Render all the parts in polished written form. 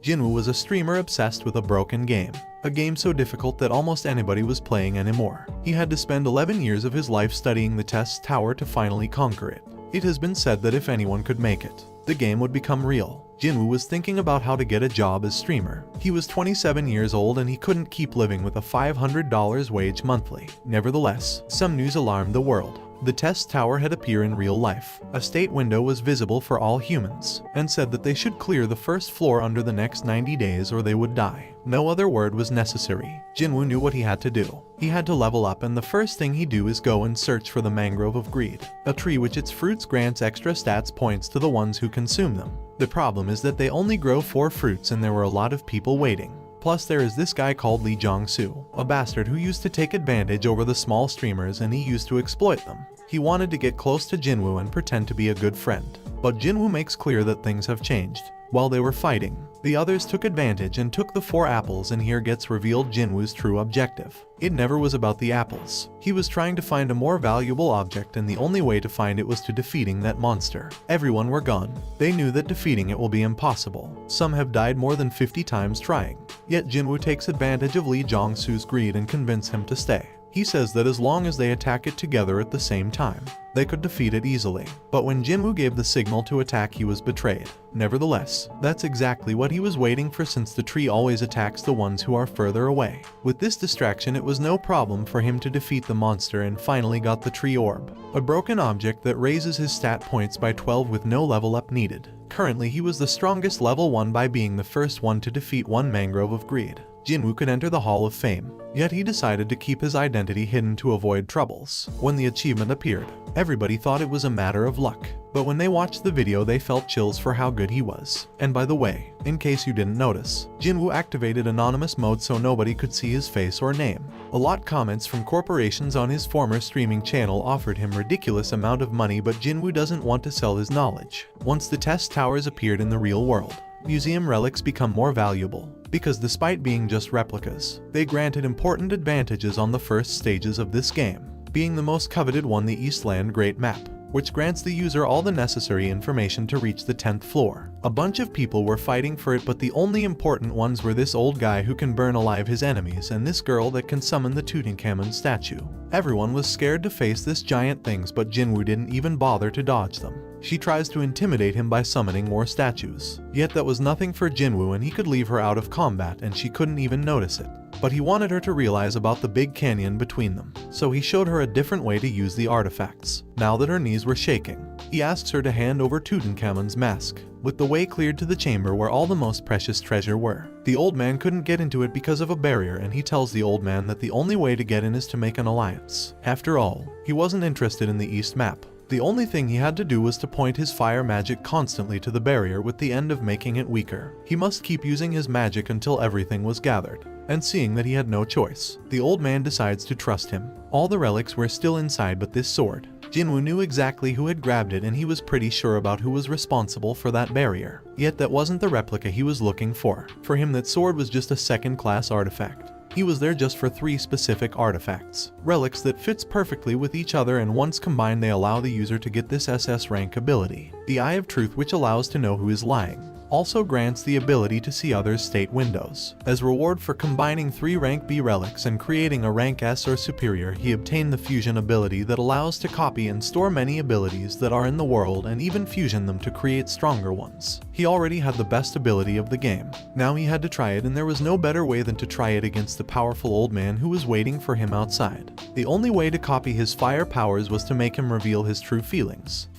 Jinwoo was a streamer obsessed with a broken game. A game so difficult that almost anybody was playing anymore. He had to spend 11 years of his life studying the test tower to finally conquer it. It has been said that if anyone could make it, the game would become real. Jinwoo was thinking about how to get a job as streamer. He was 27 years old and he couldn't keep living with a $500 wage monthly. Nevertheless, some news alarmed the world. The test tower had appeared in real life. A state window was visible for all humans, and said that they should clear the first floor under the next 90 days or they would die. No other word was necessary. Jinwoo knew what he had to do. He had to level up, and the first thing he'd do is go and search for the mangrove of greed, a tree which its fruits grants extra stats points to the ones who consume them. The problem is that they only grow 4 fruits and there were a lot of people waiting. Plus there is this guy called Lee Jong-soo, a bastard who used to take advantage over the small streamers and he used to exploit them. He wanted to get close to Jinwoo and pretend to be a good friend. But Jinwoo makes clear that things have changed. While they were fighting, the others took advantage and took the 4 apples, and here gets revealed Jinwoo's true objective. It never was about the apples. He was trying to find a more valuable object, and the only way to find it was to defeating that monster. Everyone were gone. They knew that defeating it will be impossible. Some have died more than 50 times trying. Yet Jinwoo takes advantage of Lee Jong-soo's greed and convinces him to stay. He says that as long as they attack it together at the same time, they could defeat it easily. But when Jinwoo gave the signal to attack, he was betrayed. Nevertheless, that's exactly what he was waiting for, since the tree always attacks the ones who are further away. With this distraction, it was no problem for him to defeat the monster and finally got the tree orb, a broken object that raises his stat points by 12 with no level up needed. Currently, he was the strongest level 1 by being the first one to defeat 1 mangrove of greed. Jinwoo could enter the Hall of Fame, yet he decided to keep his identity hidden to avoid troubles. When the achievement appeared, everybody thought it was a matter of luck, but when they watched the video they felt chills for how good he was. And by the way, in case you didn't notice, Jinwoo activated anonymous mode so nobody could see his face or name. A lot comments from corporations on his former streaming channel offered him ridiculous amount of money, but Jinwoo doesn't want to sell his knowledge. Once the test towers appeared in the real world, museum relics become more valuable, because despite being just replicas, they granted important advantages on the first stages of this game, being the most coveted one, the Eastland Great Map, which grants the user all the necessary information to reach the 10th floor. A bunch of people were fighting for it, but the only important ones were this old guy who can burn alive his enemies and this girl that can summon the Tutankhamun statue. Everyone was scared to face this giant things, but Jinwoo didn't even bother to dodge them. She tries to intimidate him by summoning more statues. Yet that was nothing for Jinwoo, and he could leave her out of combat and she couldn't even notice it. But he wanted her to realize about the big canyon between them, so he showed her a different way to use the artifacts. Now that her knees were shaking, he asks her to hand over Tutankhamun's mask, with the way cleared to the chamber where all the most precious treasure were. The old man couldn't get into it because of a barrier, and he tells the old man that the only way to get in is to make an alliance. After all, he wasn't interested in the East map. The only thing he had to do was to point his fire magic constantly to the barrier, with the end of making it weaker. He must keep using his magic until everything was gathered. And seeing that he had no choice, the old man decides to trust him. All the relics were still inside but this sword. Jinwoo knew exactly who had grabbed it, and he was pretty sure about who was responsible for that barrier. Yet that wasn't the replica he was looking for. For him, that sword was just a second-class artifact. He was there just for 3 specific artifacts, relics that fits perfectly with each other, and once combined they allow the user to get this SS rank ability. The Eye of Truth, which allows to know who is lying, also grants the ability to see others' state windows. As reward for combining 3 rank B relics and creating a rank S or superior, he obtained the fusion ability that allows to copy and store many abilities that are in the world and even fusion them to create stronger ones. He already had the best ability of the game. Now he had to try it, and there was no better way than to try it against the powerful old man who was waiting for him outside. The only way to copy his fire powers was to make him reveal his true feelings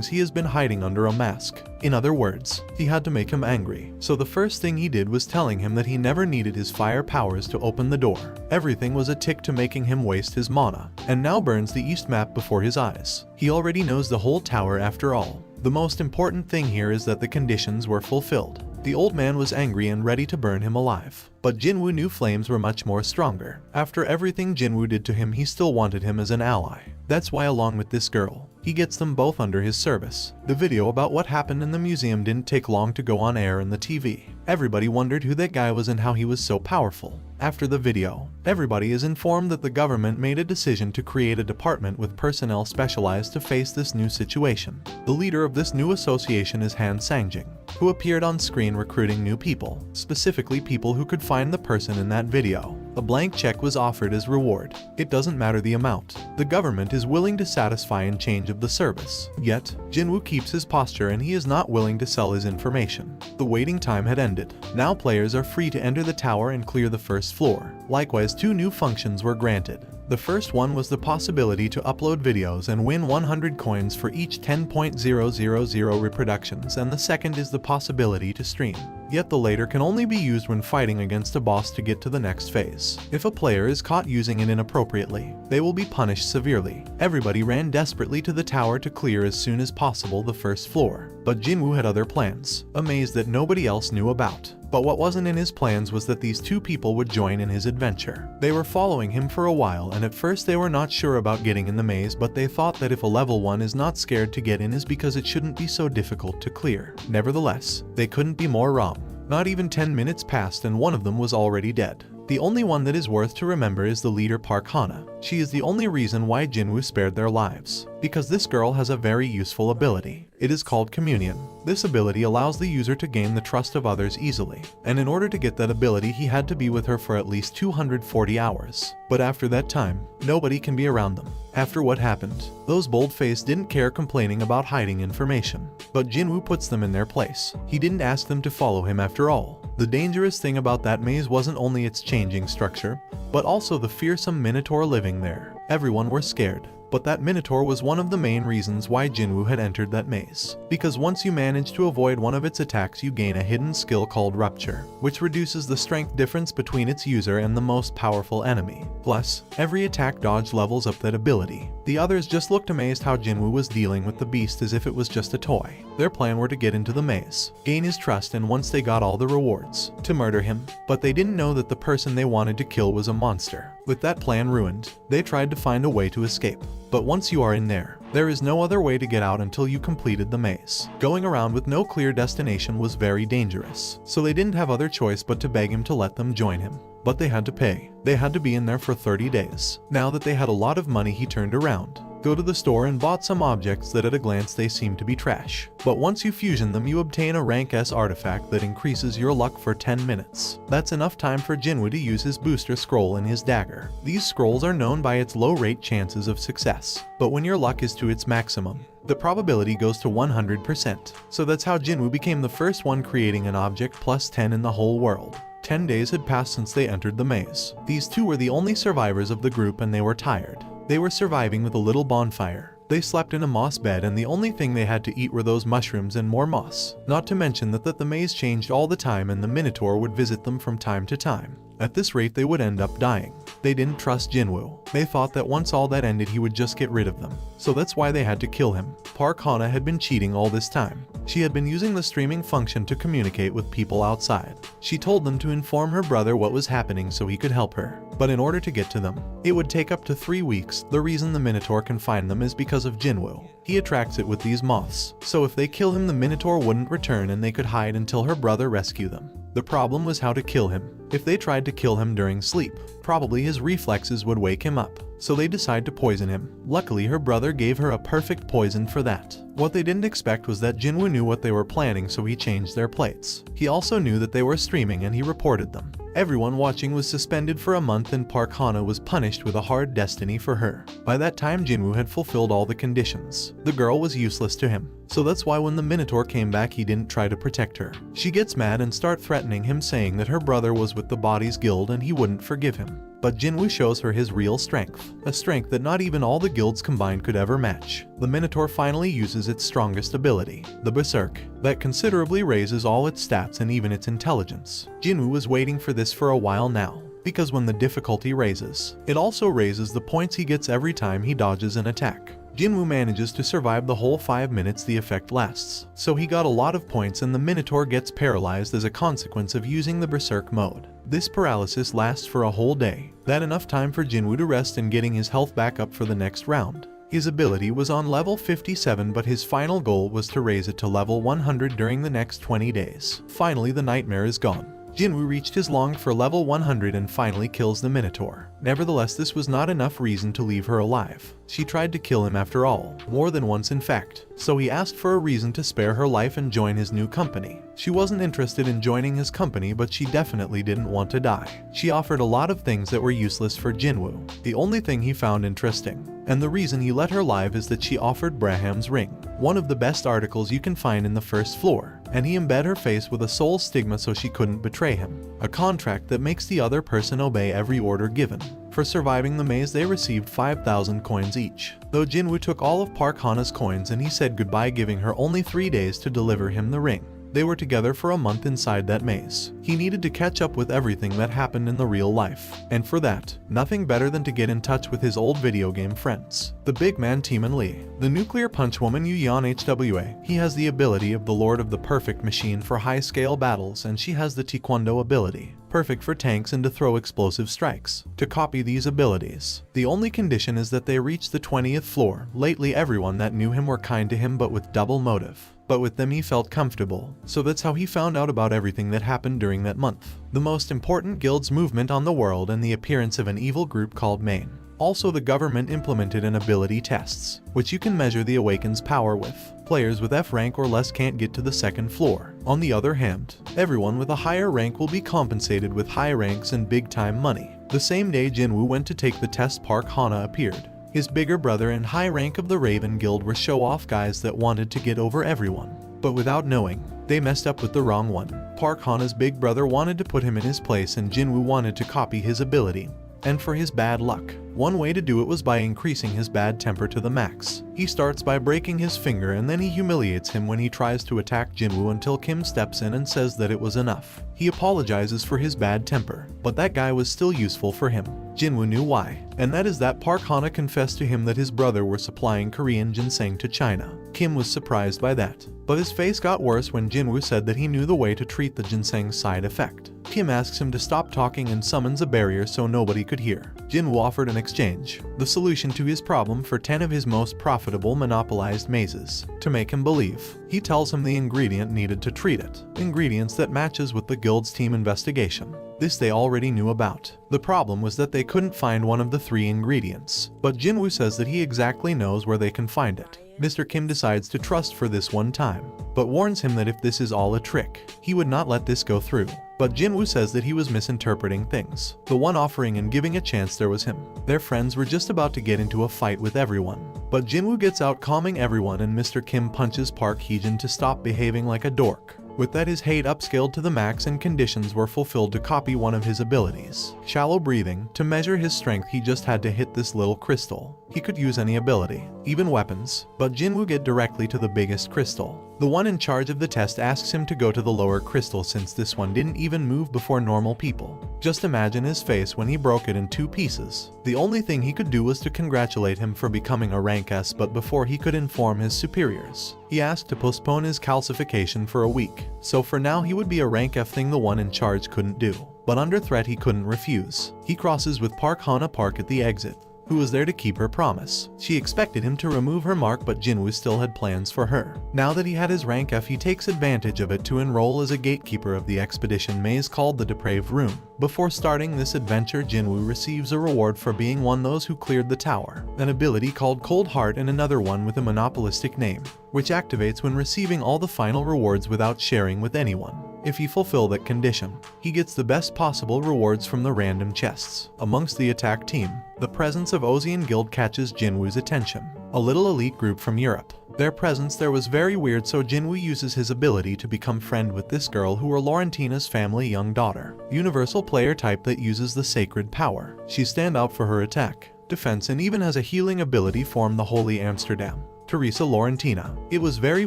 he has been hiding under a mask. In other words, he had to make him angry. So the first thing he did was telling him that he never needed his fire powers to open the door. Everything was a tick to making him waste his mana, and now burns the East map before his eyes. He already knows the whole tower after all. The most important thing here is that the conditions were fulfilled. The old man was angry and ready to burn him alive. But Jinwoo knew flames were much more stronger. After everything Jinwoo did to him, he still wanted him as an ally. That's why, along with this girl, He gets them both under his service. The video about what happened in the museum didn't take long to go on air in the TV. Everybody wondered who that guy was and how he was so powerful. After the video, everybody is informed that the government made a decision to create a department with personnel specialized to face this new situation. The leader of this new association is Han Sangjing, who appeared on screen recruiting new people, specifically people who could find the person in that video. A blank check was offered as reward. It doesn't matter the amount. The government is willing to satisfy in change of the service. Yet, Jinwoo keeps his posture and he is not willing to sell his information. The waiting time had ended. Now players are free to enter the tower and clear the first floor. Likewise, two new functions were granted. The first one was the possibility to upload videos and win 100 coins for each 10.000 reproductions, and the second is the possibility to stream. Yet the latter can only be used when fighting against a boss to get to the next phase. If a player is caught using it inappropriately, they will be punished severely. Everybody ran desperately to the tower to clear as soon as possible the first floor. But Jinwoo had other plans, a maze that nobody else knew about. But what wasn't in his plans was that these two people would join in his adventure. They were following him for a while, and at first they were not sure about getting in the maze, but they thought that if a level 1 is not scared to get in is because it shouldn't be so difficult to clear. Nevertheless, they couldn't be more wrong. Not even 10 minutes passed and one of them was already dead. The only one that is worth to remember is the leader Park Hana. She is the only reason why Jinwoo spared their lives, because this girl has a very useful ability. It is called communion. This ability allows the user to gain the trust of others easily, and in order to get that ability he had to be with her for at least 240 hours. But after that time, nobody can be around them. After what happened, those bold-faced didn't care complaining about hiding information. But Jinwoo puts them in their place. He didn't ask them to follow him after all. The dangerous thing about that maze wasn't only its changing structure, but also the fearsome minotaur living there. Everyone were scared. But that minotaur was one of the main reasons why Jinwoo had entered that maze. Because once you manage to avoid one of its attacks, you gain a hidden skill called Rupture, which reduces the strength difference between its user and the most powerful enemy. Plus, every attack dodge levels up that ability. The others just looked amazed how Jinwoo was dealing with the beast as if it was just a toy. Their plan were to get into the maze, gain his trust, and once they got all the rewards, to murder him. But they didn't know that the person they wanted to kill was a monster. With that plan ruined, they tried to find a way to escape. But once you are in there, there is no other way to get out until you completed the maze. Going around with no clear destination was very dangerous, so they didn't have other choice but to beg him to let them join him. But they had to pay. They had to be in there for 30 days. Now that they had a lot of money, he turned around, go to the store and bought some objects that at a glance they seemed to be trash. But once you fusion them, you obtain a rank S artifact that increases your luck for 10 minutes. That's enough time for Jinwoo to use his booster scroll and his dagger. These scrolls are known by its low rate chances of success, but when your luck is to its maximum, the probability goes to 100%. So that's how Jinwoo became the first one creating an object plus 10 in the whole world. 10 days had passed since they entered the maze. These two were the only survivors of the group and they were tired. They were surviving with a little bonfire. They slept in a moss bed and the only thing they had to eat were those mushrooms and more moss. Not to mention that the maze changed all the time and the minotaur would visit them from time to time. At this rate they would end up dying. They didn't trust Jinwoo. They thought that once all that ended he would just get rid of them. So that's why they had to kill him. Park Hana had been cheating all this time. She had been using the streaming function to communicate with people outside. She told them to inform her brother what was happening so he could help her. But in order to get to them, it would take up to 3 weeks. The reason the minotaur can find them is because of Jinwoo. He attracts it with these moths. So if they kill him, the minotaur wouldn't return and they could hide until her brother rescue them. The problem was how to kill him. If they tried to kill him during sleep, probably his reflexes would wake him up. So they decide to poison him. Luckily, her brother gave her a perfect poison for that. What they didn't expect was that Jinwoo knew what they were planning, so he changed their plates. He also knew that they were streaming and he reported them. Everyone watching was suspended for a month and Park Hana was punished with a hard destiny for her. By that time, Jinwoo had fulfilled all the conditions. The girl was useless to him. So that's why when the minotaur came back he didn't try to protect her. She gets mad and starts threatening him, saying that her brother was with the Bodies Guild and he wouldn't forgive him. But Jinwoo shows her his real strength, a strength that not even all the guilds combined could ever match. The minotaur finally uses its strongest ability, the Berserk, that considerably raises all its stats and even its intelligence. Jinwoo was waiting for this for a while now, because when the difficulty raises, it also raises the points he gets every time he dodges an attack. Jinwoo manages to survive the whole 5 minutes the effect lasts, so he got a lot of points and the minotaur gets paralyzed as a consequence of using the Berserk mode. This paralysis lasts for a whole day. That enough time for Jinwoo to rest and getting his health back up for the next round. His ability was on level 57, but his final goal was to raise it to level 100 during the next 20 days. Finally, the nightmare is gone. Jinwoo reached his long for level 100 and finally kills the Minotaur. Nevertheless, this was not enough reason to leave her alive. She tried to kill him after all, more than once in fact, so he asked for a reason to spare her life and join his new company. She wasn't interested in joining his company, but she definitely didn't want to die. She offered a lot of things that were useless for Jinwoo. The only thing he found interesting, and the reason he let her live, is that she offered Braham's ring, one of the best articles you can find in the first floor, and he embed her face with a soul stigma so she couldn't betray him, a contract that makes the other person obey every order given. For surviving the maze, they received 5,000 coins each, though Jinwoo took all of Park Hana's coins and he said goodbye, giving her only 3 days to deliver him the ring. They were together for a month inside that maze. He needed to catch up with everything that happened in the real life, and for that, nothing better than to get in touch with his old video game friends. The big man Timon Lee, the nuclear punch woman Yu Yan HWA. He has the ability of the Lord of the Perfect Machine for high-scale battles, and she has the Taekwondo ability, perfect for tanks and to throw explosive strikes. To copy these abilities, the only condition is that they reach the 20th floor. Lately, everyone that knew him were kind to him, but with double motive. But with them he felt comfortable, so that's how he found out about everything that happened during that month. The most important guild's movement on the world and the appearance of an evil group called MANHWA. Also, the government implemented an ability tests, which you can measure the Awaken's power with. Players with F rank or less can't get to the second floor. On the other hand, everyone with a higher rank will be compensated with high ranks and big-time money. The same day Jinwoo went to take the test, Park Hana appeared. His bigger brother and high rank of the Raven Guild were show-off guys that wanted to get over everyone. But without knowing, they messed up with the wrong one. Park Hana's big brother wanted to put him in his place and Jinwoo wanted to copy his ability. And for his bad luck, one way to do it was by increasing his bad temper to the max. He starts by breaking his finger and then he humiliates him when he tries to attack Jinwoo until Kim steps in and says that it was enough. He apologizes for his bad temper, but that guy was still useful for him. Jinwoo knew why, and that is that Park Hana confessed to him that his brother were supplying Korean ginseng to China. Kim was surprised by that, but his face got worse when Jinwoo said that he knew the way to treat the ginseng side effect. Kim asks him to stop talking and summons a barrier so nobody could hear. Jinwoo offered an exchange, the solution to his problem, for 10 of his most profitable monopolized mazes. To make him believe, he tells him the ingredient needed to treat it, ingredients that matches with the guild's team investigation. This they already knew about. The problem was that they couldn't find one of the 3 ingredients, but Jinwoo says that he exactly knows where they can find it. Mr. Kim decides to trust for this one time, but warns him that if this is all a trick, he would not let this go through. But Jinwoo says that he was misinterpreting things. The one offering and giving a chance there was him. Their friends were just about to get into a fight with everyone, but Jinwoo gets out calming everyone and Mr. Kim punches Park Heejin to stop behaving like a dork. With that, his hate upscaled to the max and conditions were fulfilled to copy one of his abilities. Shallow breathing. To measure his strength he just had to hit this little crystal. He could use any ability, even weapons, but Jinwoo get directly to the biggest crystal. The one in charge of the test asks him to go to the lower crystal since this one didn't even move before normal people. Just imagine his face when he broke it in 2 pieces. The only thing he could do was to congratulate him for becoming a rank S, but before he could inform his superiors, he asked to postpone his calcification for a week. So for now he would be a rank F, thing the one in charge couldn't do. But under threat he couldn't refuse. He crosses with Park Hana Park at the exit, who was there to keep her promise. She expected him to remove her mark, but Jinwoo still had plans for her. Now that he had his rank F, he takes advantage of it to enroll as a gatekeeper of the expedition maze called the Depraved Room. Before starting this adventure, Jinwoo receives a reward for being one those who cleared the tower, an ability called Cold Heart and another one with a monopolistic name, which activates when receiving all the final rewards without sharing with anyone. If he fulfill that condition, he gets the best possible rewards from the random chests. Amongst the attack team, the presence of Ozian Guild catches Jinwoo's attention, a little elite group from Europe. Their presence there was very weird, so Jinwoo uses his ability to become friend with this girl who are Laurentina's family young daughter. Universal player type that uses the sacred power. She stand out for her attack, defense and even has a healing ability form the Holy Amsterdam. Teresa Laurentina. It was very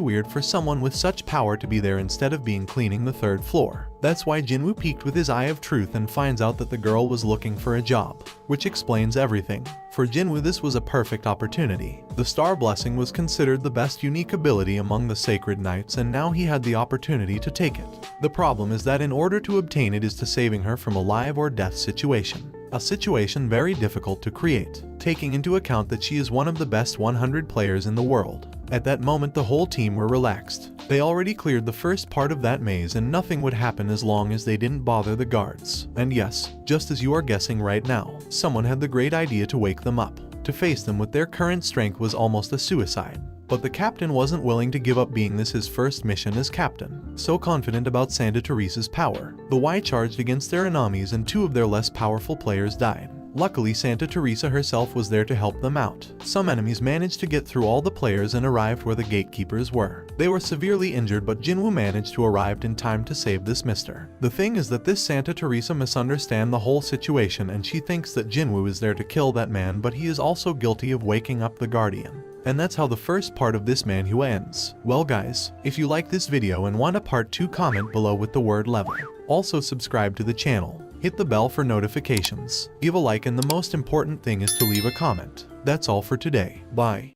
weird for someone with such power to be there instead of being cleaning the 3rd floor. That's why Jinwoo peeked with his eye of truth and finds out that the girl was looking for a job, which explains everything. For Jinwoo this was a perfect opportunity. The Star Blessing was considered the best unique ability among the Sacred Knights, and now he had the opportunity to take it. The problem is that in order to obtain it is to saving her from a life or death situation. a situation very difficult to create, taking into account that she is one of the best 100 players in the world. At that moment the whole team were relaxed. They already cleared the first part of that maze and nothing would happen as long as they didn't bother the guards. And yes, just as you are guessing right now, someone had the great idea to wake them up. To face them with their current strength was almost a suicide. But the captain wasn't willing to give up, being this his first mission as captain. So confident about Santa Teresa's power, the Y charged against their enemies and 2 of their less powerful players died. Luckily, Santa Teresa herself was there to help them out. Some enemies managed to get through all the players and arrived where the gatekeepers were. They were severely injured, but Jinwoo managed to arrive in time to save this mister. The thing is that this Santa Teresa misunderstands the whole situation and she thinks that Jinwoo is there to kill that man, but he is also guilty of waking up the guardian. And that's how the first part of this manhwa ends. Well guys, if you like this video and want a part 2, comment below with the word level. Also subscribe to the channel. Hit the bell for notifications. Give a like, and the most important thing is to leave a comment. That's all for today. Bye.